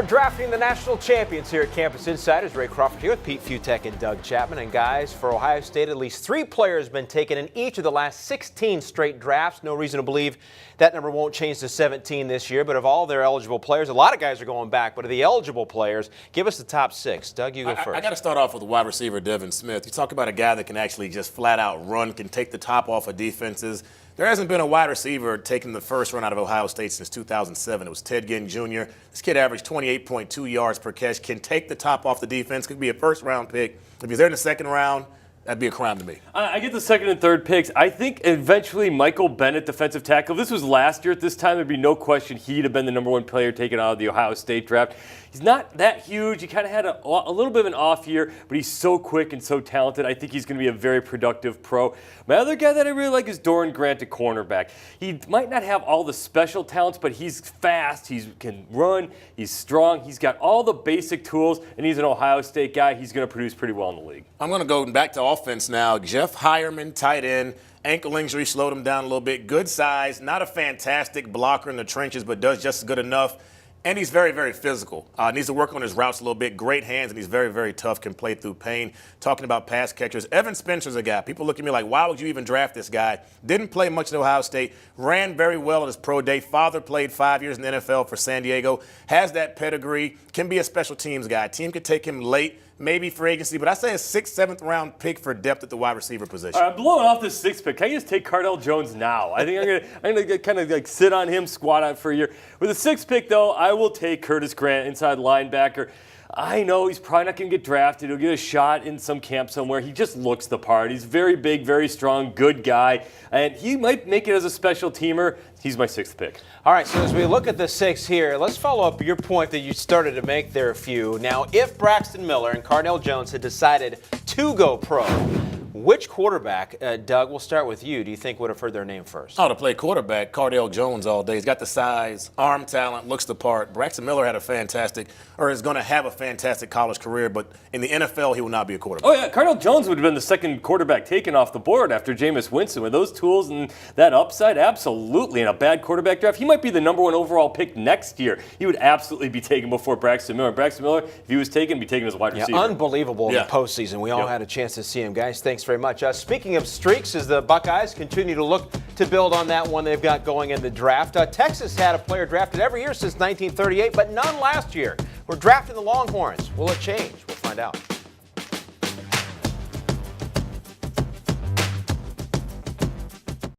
We're drafting the national champions here at Campus Insiders. Ray Crawford here with Pete Fiutak and Doug Chapman. And guys, for Ohio State, at least 3 players have been taken in each of the last 16 straight drafts. No reason to believe that number won't change to 17 this year. But of all their eligible players, a lot of guys are going back. But of the eligible players, give us the top 6. Doug, you go first. I got to start off with the wide receiver, Devin Smith. You talk about a guy that can actually just flat out run, can take the top off of defenses. There hasn't been a wide receiver taking the first run out of Ohio State since 2007. It was Ted Ginn Jr. This kid averaged 28.2 yards per catch, can take the top off the defense, could be a first-round pick. If he's there in the second round, that'd be a crime to me. I get the second and third picks. I think eventually Michael Bennett, defensive tackle, if this was last year at this time, there'd be no question he'd have been the number 1 player taken out of the Ohio State draft. He's not that huge. He kind of had a little bit of an off year, but he's so quick and so talented. I think he's going to be a very productive pro. My other guy that I really like is DORAN, a cornerback. He might not have all the special talents, but he's fast. He can run. He's strong. He's got all the basic tools, and he's an Ohio State guy. He's going to produce pretty well in the league. I'm going to go back to offense now. Jeff Heuerman, tight end. Ankle injury slowed him down a little bit. Good size. Not a fantastic blocker in the trenches, but does just good enough. And he's very, very physical. Needs to work on his routes a little bit. Great hands, and he's very, very tough, can play through pain. Talking about pass catchers, Evan Spencer's a guy. People look at me like, why would you even draft this guy? Didn't play much at Ohio State. Ran very well at his pro day. Father played 5 years in the NFL for San Diego. Has that pedigree. Can be a special teams guy. Team could take him late, maybe for agency, but I say a 6th, 7th round pick for depth at the wide receiver position. I'm blowing off this 6th pick. Can I just take Cardell Jones now? I think I'm gonna kind of like sit on him, squat on for a year. With the 6th pick, though, I will take Curtis Grant, inside linebacker. I know he's probably not going to get drafted. He'll get a shot in some camp somewhere. He just looks the part. He's very big, very strong, good guy. And he might make it as a special teamer. He's my 6th pick. All right, so as we look at the 6 here, let's follow up your point that you started to make there a few. Now, if Braxton Miller and Cardell Jones had decided to go pro, which quarterback, Doug, we'll start with you, do you think would have heard their name first? Oh, to play quarterback, Cardell Jones all day. He's got the size, arm talent, looks the part. Braxton Miller had is going to have a fantastic college career, but in the NFL, he will not be a quarterback. Oh, yeah, Cardell Jones would have been the 2nd quarterback taken off the board after Jameis Winston. With those tools and that upside, absolutely. In a bad quarterback draft, he might be the number 1 overall pick next year. He would absolutely be taken before Braxton Miller. Braxton Miller, if he was taken, would be taken as a wide receiver. Unbelievable in the postseason. We all had a chance to see him. Guys, thanks very much. Speaking of streaks, as the Buckeyes continue to look to build on that one they've got going in the draft, Texas had a player drafted every year since 1938, but none last year. We're drafting the Longhorns. Will it change? We'll find out.